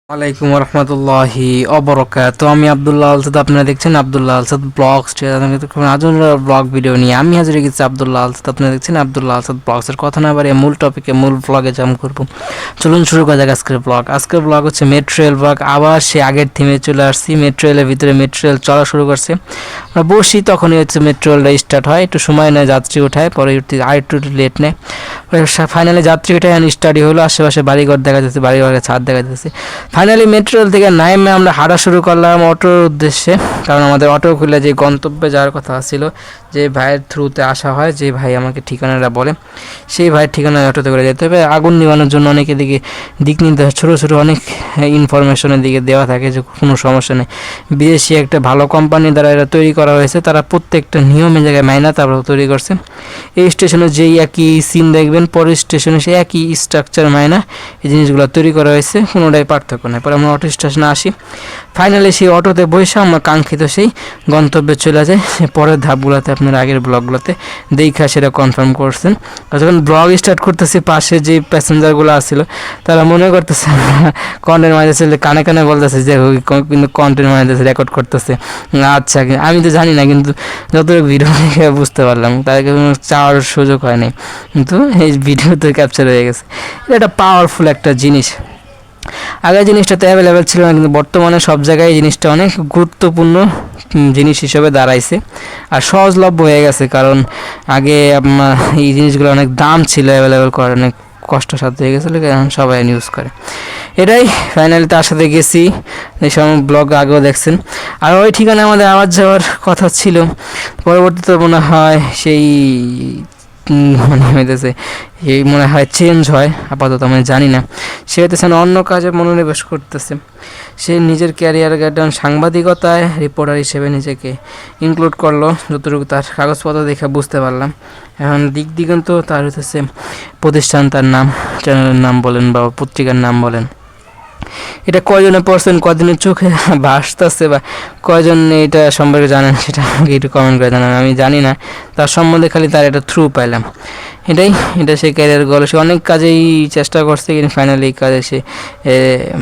ওয়ালাইকুম রহমতুল্লাহি অবরকাত। আমি আব্দুল্লাহ আলসাদ, আপনারা দেখছেন আব্দুল্লাহ আলসাদ ব্লগস। আজও ব্লগ ভিডিও নিয়ে আমি হাজির গেছি আব্দুল্লাহ আলসাদ। আপনারা দেখছেন আব্দুল্লাহ আলসাদ ব্লগসের। কথা না বাড়িয়ে মূল টপিকে, মূল ব্লগে জাম করবো। চলুন শুরু করা যাক আজকের ব্লগ। আজকের ব্লগ হচ্ছে মেট্রো রেল ব্লগ। আবার সে আগের থিমে চলে আসছি। মেট্রো রেলের ভিতরে মেট্রো রেল চলা শুরু করছে। আমরা বসি, তখনই হচ্ছে মেট্রো রেলটা স্টার্ট হয়। একটু সময় নেয় যাত্রী ওঠায়, পরে আর একটু লেট নেয়। ফাইনালি যাত্রী ওঠায় স্টার্টই হলো। আশেপাশে বাড়িঘর দেখা যাচ্ছে, বাড়িঘরের ছাদ দেখা যাচ্ছে। ফাইনালি মেট্রো রেল থেকে নাইমে আমরা হাঁটা শুরু করলাম অটোর উদ্দেশ্যে, কারণ আমাদের অটো খুলে যে গন্তব্যে যাওয়ার কথা ছিল, যে ভাইয়ের থ্রুতে আসা হয়, যে ভাই আমাকে ঠিকানাটা বলে, সেই ভাইয়ের ঠিকানায় অটোতে করে যেতে হবে। আগুন নিবানোর জন্য অনেক এদিকে দিক নির্দেশ, ছোটো ছোটো অনেক ইনফরমেশনের দিকে দেওয়া থাকে যে কোনো সমস্যা নেই। বিদেশি একটা ভালো কোম্পানি দ্বারা এটা তৈরি করা হয়েছে। তারা প্রত্যেকটা নিয়মের জায়গায় মাইনা তারপর তৈরি করছে। এই স্টেশনে যেই একই সিন দেখবেন, পরের স্টেশনে সেই একই স্ট্রাকচার মাইনা এই জিনিসগুলো তৈরি করা হয়েছে, কোনোটাই পার্থক্য নেই। পরে আমরা অটো স্টেশনে আসি। ফাইনালি সেই অটোতে বসে আমরা কাঙ্ক্ষিত সেই গন্তব্যে চলে যাই। পরের ধাপগুলোতে আপনার আগের ব্লগগুলোতে দেখা সেটা কনফার্ম করছেন। যখন ব্লগ স্টার্ট করতেছি, পাশে যে প্যাসেঞ্জারগুলো আসছিল তারা মনে করতেছে কন্টেন্ট মাইতেছে, কানে কানে বলতেছে যে কিন্তু কন্টেন্ট মাইতেছে, রেকর্ড করতেছে। আচ্ছা, আমি তো জানি না, কিন্তু যতটুকু ভিডিও দেখে বুঝতে পারলাম তাদেরকে কোনো চাওয়ার সুযোগ হয়নি, কিন্তু এই ভিডিওতে ক্যাপচার হয়ে গেছে। এটা একটা পাওয়ারফুল একটা জিনিস। আগে জিনিসটা তো অ্যাভেলেবেল ছিল না, কিন্তু বর্তমানে সব জায়গায় এই জিনিসটা অনেক গুরুত্বপূর্ণ জিনিস হিসেবে দাঁড়াইছে আর সহজলভ্য হয়ে গেছে। কারণ আগে আপনার এই জিনিসগুলো অনেক দাম ছিল, অ্যাভেলেবেল করার অনেক কষ্টসাধ্য হয়ে গেছিলো, এখন সবাই ইউজ করে। এটাই ফাইনালি তার সাথে গেছি, এই সব ব্লগ আগেও দেখছেন। আর ওই ঠিকানা আমাদের আবার যাওয়ার কথা ছিল, পরবর্তীতে মনে হয় সেই মানে হইতেছে এই মনে হয় চেঞ্জ হয়, আপাতত আমি জানি না। সে হইতেছে অন্য কাজে মনোনিবেশ করতেছে। সে নিজের ক্যারিয়ার গাইডলাইন সাংবাদিকতায় রিপোর্টার হিসেবে নিজেকে ইনক্লুড করলো, যতটুকু তার কাগজপত্র দেখে বুঝতে পারলাম। এখন দিক দিগন্ত তার হইতেছে প্রতিষ্ঠান, তার নাম, চ্যানেলের নাম বলেন বা পত্রিকার নাম বলেন, এটা কয়জনে পড়ছেন, কয়জনের চোখে ভাসতেছে বা কয়জন এটা সম্পর্কে জানেন, সেটা আমাকে একটু কমেন্ট করে জানান। আমি জানি না, তার সম্বন্ধে খালি তার একটা থ্রু পাইলাম। এটা সে ক্যারিয়ার গোল। সে অনেক কাজেই চেষ্টা করছে, কিন্তু ফাইনালি এই কাজে সে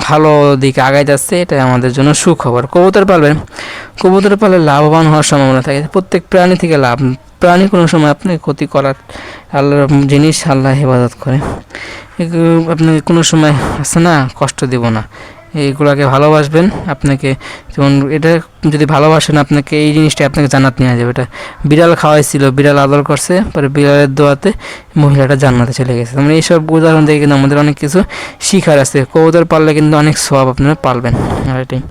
ভালো দিকে আগাই যাচ্ছে। এটা আমাদের জন্য সুখবর। কবুতর পাললে লাভবান হওয়ার সম্ভাবনা থাকে। প্রত্যেক প্রাণী থেকে লাভ। প্রাণী কোনো সময় আপনাকে ক্ষতি করার আল্লাহর জিনিস, আল্লাহ হেফাজত করে। আপনি কোনো সময় আছে না, কষ্ট দেব না। এইগুলোকে ভালোবাসবেন। আপনাকে যেমন এটা যদি ভালোবাসেন, আপনাকে এই জিনিসটা আপনাকে জান্নাত নিয়ে যাবে। এটা বিড়াল খাওয়াইছিল, বিড়াল আদর করছে, পরে বিড়ালের দোয়াতে মহিলাটা জান্নাতে চলে গেছে। মানে এইসব উদাহরণ থেকে কিন্তু আমাদের অনেক কিছু শিখার আছে। কবুতর পাললে কিন্তু অনেক সওয়াব আপনারা পালবেন। আর এটাই।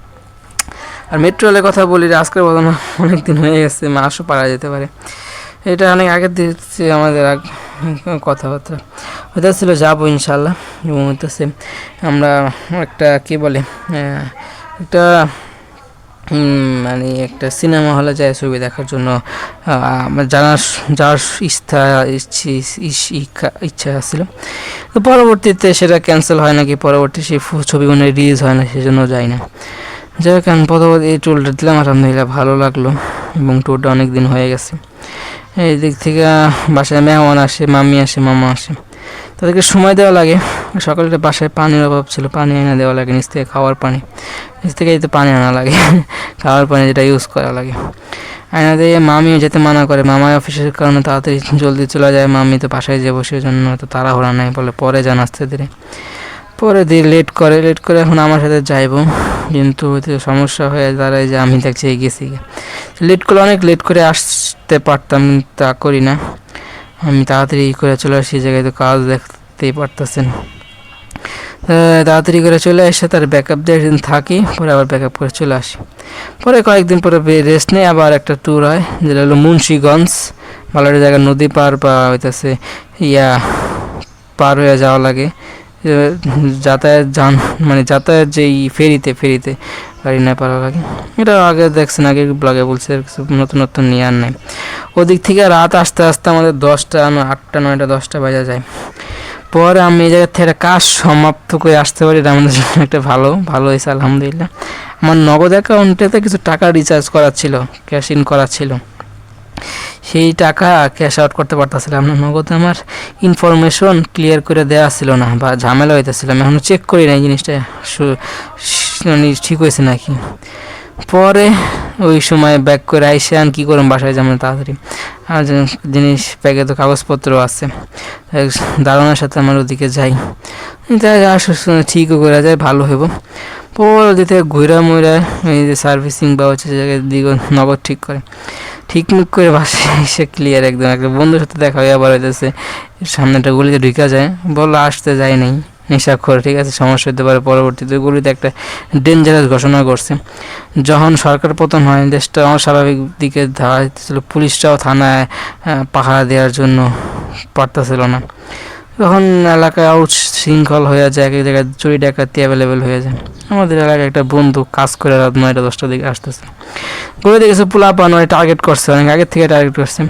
আর মেট্রো রেলের কথা বলি, আজকের বদল অনেক দিন হয়ে গেছে, মাসও পারা যেতে পারে। এটা অনেক আগের দিচ্ছে আমাদের কথাবার্তা হইতেছিল, যাবো ইনশাল্লাহ। এবং হইতেছে আমরা একটা কী বলে একটা মানে একটা সিনেমা হলে যায় ছবি দেখার জন্য যাওয়ার ইচ্ছা ছিল। তো পরবর্তীতে সেটা ক্যান্সেল হয় নাকি, পরবর্তী সেই ছবিগুলো রিলিজ হয় না, সেজন্য যাই না। যাই হোক, পরবর্তী এই ট্যুরটা দিলাম, আলহামদুলিল্লাহ ভালো লাগলো। এবং ট্যুরটা অনেক দিন হয়ে গেছে। এই দিক থেকে বাসায় মেহমান আসে, মাম্মি আসে, মামা আসে, তাদেরকে সময় দেওয়া লাগে। সকালে বাসায় পানির অভাব ছিল, পানি এনে দেওয়া লাগে, নিচ থেকে খাওয়ার পানি, নিচ থেকে যেতে পানি আনা লাগে, খাওয়ার পানি যেটা ইউজ করা লাগে আয়না দিয়ে। মামিও যেতে মানা করে, মামার অফিসের কারণে তাড়াতাড়ি জলদি চলে যায়। মামি তো বাসায় যাবো, সেই জন্য তো তাড়াহুড়া নাই, বলে পরে যান আসতে ধীরে। পরে দিয়ে লেট করে। এখন আমার সাথে যাইব, কিন্তু সমস্যা হয়ে দাঁড়ায় যে আমি দেখছি গেছি, অনেক লেট করে আসতে পারতাম, তা করি না। আমি তাড়াতাড়ি করে চলে আসি, জায়গায় তো কাজ দেখতেই পারতেছেন। তাড়াতাড়ি করে চলে এসে তার ব্যাকআপ দিয়ে একদিন থাকি, পরে আবার ব্যাকআপ করে চলে আসি। পরে কয়েকদিন পরে রেস্ট নেই, আবার একটা ট্যুর হয়, যেটা হলো মুন্সিগঞ্জ। ভালো একটা জায়গা, নদী পার বা হইতেছে পার হয়ে যাওয়া লাগে। যাতায়াত যেই ফেরিতে গাড়ি না পারা লাগে। এটা আগে দেখছেন, আগে ব্লগে বলছে, নতুন নিয়ে আর নাই। ওদিক থেকে রাত আস্তে আস্তে আমাদের 10টা 8টা 9টা 10টা বাজা যায়। পরে আমি এই জায়গা থেকে কাজ সমাপ্ত করে আসতে পারি, এটা আমাদের জন্য একটা ভালো হয়েছে আলহামদুলিল্লাহ। আমার নগদ অ্যাকাউন্টেতে কিছু টাকা রিচার্জ করা ছিল, ক্যাশ ইন করা ছিল। সেই টাকা ক্যাশ আউট করতে পারতেছিলাম না, নগদে আমার ইনফরমেশন ক্লিয়ার করে দেওয়া ছিল না বা ঝামেলা হইতেছিলাম, এখনও চেক করি না এই জিনিসটা মানে ঠিক হয়েছে নাকি। পরে ওই সময় ব্যাক করে আইসে আর কী করুন, বাসায় যেমন তাড়াতাড়ি আর জিনিস ব্যাগে তো কাগজপত্র আছে, দারোয়ানের সাথে আমার ওদিকে যাই, ঠিকও করে যায়, ভালো হইব। পরে যেতে ঘুরা মুড়া এই যে সার্ভিসিং বা হচ্ছে জায়গায় দিক নগদ ঠিক করে, ঠিক মুখ করে বাসায় এসে ক্লিয়ার একদম। একটা বন্ধুর সাথে দেখা হয়ে আবার হইতেছে সামনেটা গলিতে ঢুকা যায়, বললো আসতে যাই নাই, নেশাখোর, ঠিক আছে, সমস্যা হতে পারে পরবর্তীতে। গুলিতে একটা ডেঞ্জারাস ঘোষণা করছে। যখন সরকার পতন হয় দেশটা অস্বাভাবিক দিকে ধারা দিতেছিল, পুলিশটাও থানায় পাহারা দেওয়ার জন্য পারতেছিল না, তখন এলাকায় আউট শৃঙ্খল হয়ে যায়, এক এক জায়গায় চুরি ডাকাতি অ্যাভেলেবেল হয়ে যায়। আমাদের এলাকায় একটা বন্ধু কাজ করে রাত 9টা 10টার দিকে আসতেছে, করে দেখেছে পোলাপান মানে টার্গেট করছে, অনেক আগের থেকে টার্গেট করছে।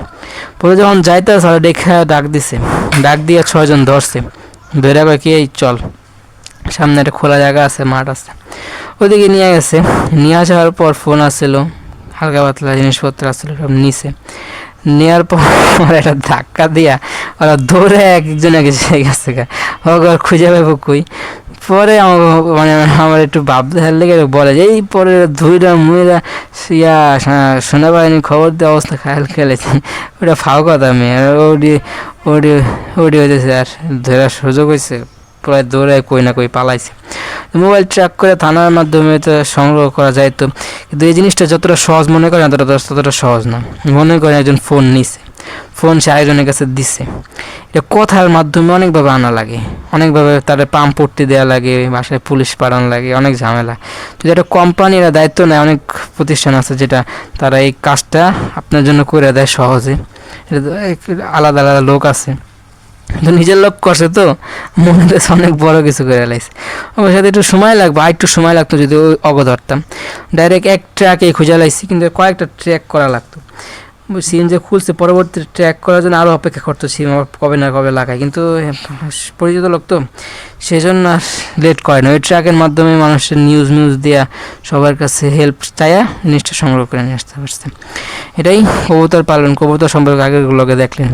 পরে যখন যাইতে আসলে দেখে ডাক দিছে, ডাক দিয়ে 6 জন ধরছে, ধরে কয় কি এই চল, সামনে একটা খোলা জায়গা আছে, মাঠ আছে, ওইদিকে নিয়ে গেছে। নিয়ে আসার পর ফোন আসছিল, হালকা পাতলা জিনিসপত্র আসছিল, সব নিছে। নেওয়ার পর একটা ধাক্কা দিয়া ওরা দৌড়ে একজন এক গেছে, ওর খুঁজে পাবো কই। পরে মানে আমার একটু ভাবতে লেগে বলে যে এই পরে ধুইরা মুইরা শোনা পায়নি, খবর দেওয়া অবস্থা খেয়াল খেলেছে, ওটা ফাও কথা মেয়ে, ওডি ওডি ওডি হয়েছে আর ধরার সুযোগ হয়েছে, প্রায় দৌড়ে কই না কই পালাইছে। মোবাইল ট্র্যাক করে থানার মাধ্যমে তো সংগ্রহ করা যায়, তো কিন্তু এই জিনিসটা যতটা সহজ মনে করেন ততটা সহজ না। মনে করেন একজন ফোন নিছে, ফোন সে আরেকজনের কাছে দিচ্ছে, এটা কথার মাধ্যমে অনেকভাবে আনা লাগে, অনেকভাবে তাদের পাম্প পড়তে দেওয়া লাগে, বাসায় পুলিশ পাঠানো লাগে, অনেক ঝামেলা। যদি একটা কোম্পানিরা দায়িত্ব নেয়, অনেক প্রতিষ্ঠান আছে যেটা তারা এই কাজটা আপনার জন্য করে দেয় সহজে, আলাদা আলাদা লোক আছে, কিন্তু নিজের লোক করছে তো মনে হচ্ছে অনেক বড় কিছু করে লাইছে। আমার সাথে একটু সময় লাগবে, আর একটু সময় লাগতো যদি ওই অগধরতাম, ডাইরেক্ট এক ট্র্যাকে খুঁজে লাইছি, কিন্তু কয়েকটা ট্র্যাক করা লাগতো। সিম যে খুলছে পরবর্তী ট্র্যাক করার জন্য আরও অপেক্ষা করতো, সিম আবার কবে না কবে লাগায়, কিন্তু পরিচিত লোক তো সেই জন্য আর লেট করে না। ওই ট্র্যাকের মাধ্যমে মানুষের নিউজ দেওয়া, সবার কাছে হেল্প চাইয়া জিনিসটা সংগ্রহ করে নিয়ে আসতে পারছে। এটাই কবুতর পালন, কবুতর সম্পর্কে আগের ব্লগে দেখলেন।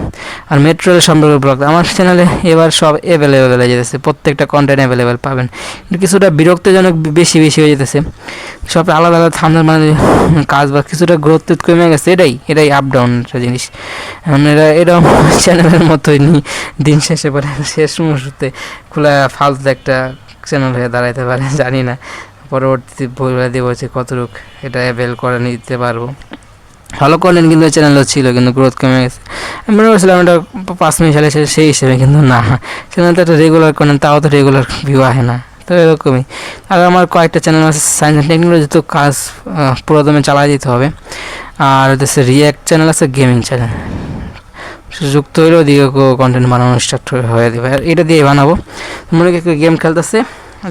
আর মেট্রো রেল সম্পর্কে ব্লগ আমার চ্যানেলে এবার সব অ্যাভেলেবেল হয়ে যেতেছে, প্রত্যেকটা কন্টেন্ট অ্যাভেলেবেল পাবেন, কিন্তু কিছুটা বিরক্তজনক বেশি হয়ে যেতেছে, সব আলাদা আলাদা থামদার মানে কাজ বা কিছুটা গ্রোথ কমে গেছে, এটাই আপ ডাউন একটা জিনিস। এরকম চ্যানেলের মতোই দিন শেষে পরে শেষ মুহূর্তে খোলা ফালতু একটা চ্যানেল হয়ে দাঁড়াইতে পারে, জানি না পরবর্তী বলে দেবো যে কতটুক এটা অ্যাভেল করে নিতে পারবো। ভালো কন্টেন্ট কিন্তু চ্যানেলও ছিল, কিন্তু গ্রোথ কমে গেছে। আমি মনে করছিলাম এটা 5 মিনিট সালে সেই হিসেবে, কিন্তু না, চ্যানেলটা একটা রেগুলার কন্টেন্ট, তাও তো রেগুলার ভিউ আসে না, তো এরকমই। আর আমার কয়েকটা চ্যানেল আছে সায়েন্স অ্যান্ড টেকনোলজি, তো কাজ পুরোদমে চালাই দিতে হবে। আর হচ্ছে রিয়্যাক্ট চ্যানেল আছে, গেমিং চ্যানেল যুক্ত হইলে ওদিকে কন্টেন্ট বানানো স্টার্ট হয়ে দেবে, আর এটা দিয়ে বানাবো। মনে করি গেম খেলতেছে,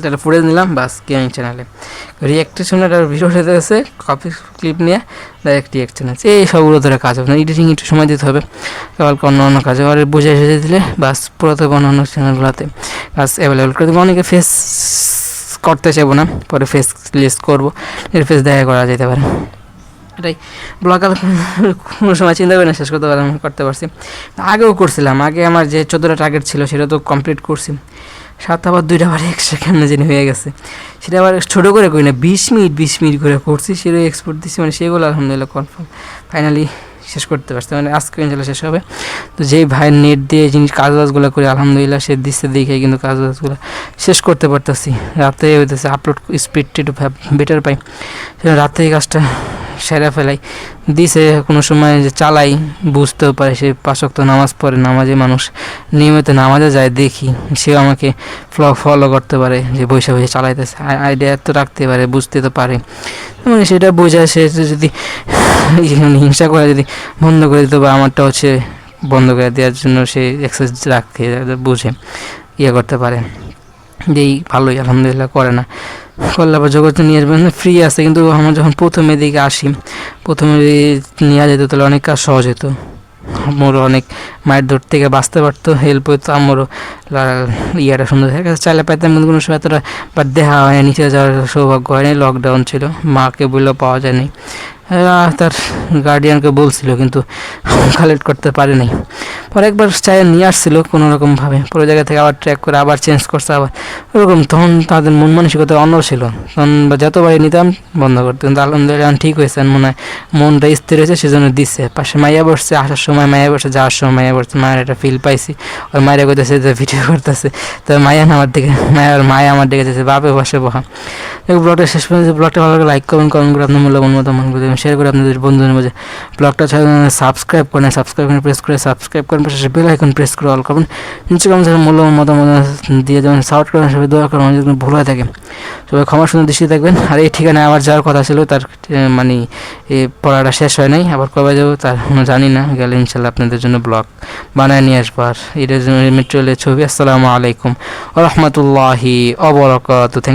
তাহলে ফুটেজ নিলাম বাস, গেমিং চ্যানেলে রিয়্যাক্টের জন্য একটা ভিডিও হতে গেছে, কপি ক্লিপ নিয়ে ডাইরেক্ট রিয়্যাক্ট চ্যানেল, এই সবগুলো ধরে কাজ হবে না, এডিটিং একটু সময় দিতে হবে, কালকে অন্য কাজে আর বুঝে এসে দিলে বাস পুরোতে অন্য চ্যানেলগুলোতে কাজ অ্যাভেলেবেল করে দেবো। অনেকে ফেস করতে চাইবো না, পরে ফেস লিস্ট করবো, এর ফেস দেখা করা যেতে পারে। এটাই ব্লগ কোনো সময় চিন্তা করে না শেষ করতে পারছি, আগেও করছিলাম, আগে আমার যে 14টা টার্গেট ছিল সেটা তো কমপ্লিট করছি, 7 আবার 2টা আবার এক্সট্রা কেমন জানি হয়ে গেছে, সেটা আবার ছোটো করে করি না, 20 মিনিট করে করছি, সেটাই এক্সপোর্ট দিচ্ছি, মানে সেগুলো আলহামদুলিল্লাহ কনফার্ম ফাইনালি শেষ করতে পারছি, মানে আজকে ইনশাল্লাহ শেষ হবে। তো যেই ভাইয়ের নেট দিয়ে কাজবাজগুলো করে আলহামদুলিল্লাহ সে দিচ্ছে দেখে কিন্তু কাজবাজগুলো শেষ করতে পারতেছি, রাতে হইতেছে আপলোড স্পিডটা একটু বেটার পাই, সেটা রাতে এই কাজটা সেরা ফেলাই দিছে। কোনো সময় যে চালাই বুঝতেও পারে, সে 5 ওয়াক্ত নামাজ পড়ে, নামাজে মানুষ নিয়মিত নামাজে যায় দেখি, সেও আমাকে ফলো করতে পারে যে বসে চালাইতেছে, আইডিয়া তো রাখতে পারে, বুঝতে তো পারে, মানে সেটা বোঝায়। সে যদি হিংসা করে যদি বন্ধ করে দিত বা আমারটা হচ্ছে বন্ধ করে দেওয়ার জন্য সে এক্সারসাইজ রাখতে বুঝে করতে পারে, যেই ভালোই আলহামদুলিল্লাহ করে না, করলে আবার জগতে নিয়ে আসবেন ফ্রি আছে। কিন্তু আমার যখন প্রথমে দিকে আসি, প্রথমে নিয়ে যেত তাহলে অনেক কাজ সহজ হতো, আমারও অনেক মায়ের দৌড় থেকে বাঁচতে পারতো, হেল্প হতো, আমারও ইয়াটা সুন্দর হয়ে গেছে, চাইলে পাইতাম, কিন্তু কোনো সময় এতটা বা দেখা হয় নিচে যাওয়ার সৌভাগ্য হয়নি, লকডাউন ছিল, মাকে বললেও পাওয়া যায়নি, তার গার্ডিয়ানকে বলছিল কিন্তু কালেক্ট করতে পারেনি। পরে একবার চাই নিয়ে আসছিলো কোনো রকমভাবে, পুরো জায়গা থেকে আবার ট্র্যাক করে আবার চেঞ্জ করছে আবার ওরকম। তখন তাদের মন মানসিকতা অন্য ছিল, তখন যতবারই নিতাম বন্ধ করতো, কিন্তু আলহামদুলিল্লাহ ঠিক হয়েছে, মনে হয় মনটা স্থির হয়েছে সেজন্য দিচ্ছে। পাশে মাইয়া বসছে, আসার সময় মাইয়া বসছে, যাওয়ার সময় মাইয়া বসছে। মায়ের একটা ফিল পাইছি, ওই মায়েরা করতেছে যে ভিডিও করতেছে, তো মায়া আমার দিকে মায়া আমার দিকে যেছে বাপে বসে বহা। ব্লগটা শেষ পর্যন্ত, ব্লগটা ভালো লাগে লাইক কমেন্ট করে আপনার মূল্যবান মতামত শেয়ার করে আপনাদের বন্ধুদের মাঝে। ব্লগটা সাবস্ক্রাইব করেন, সাবস্ক্রাইব করে প্রেস করে সাবস্ক্রাইব করেন, পাশে বেল আইকন প্রেস করে অল করবেন। নিচে কমেন্ট মূল্যবান মতামত দিয়ে যেমন সাপোর্ট করেন, সবাই দোয়া করেন, যদি ভুল হয়ে থাকে সবাই ক্ষমা সুন্দর দৃষ্টি থাকবেন। আর এই ঠিকানায় আমার যাওয়ার কথা ছিল, তার মানে এই পড়াটা শেষ হয় নাই, আবার কবে যাবো তার জানি না, গেলে ইনশাল্লাহ আপনাদের জন্য ব্লগ বানায় নিয়ে আসবো। আর এটা মেট্রোলের ছবি। আসসালামু আলাইকুম ওয়া রাহমাতুল্লাহি ওয়া বারাকাতুহু।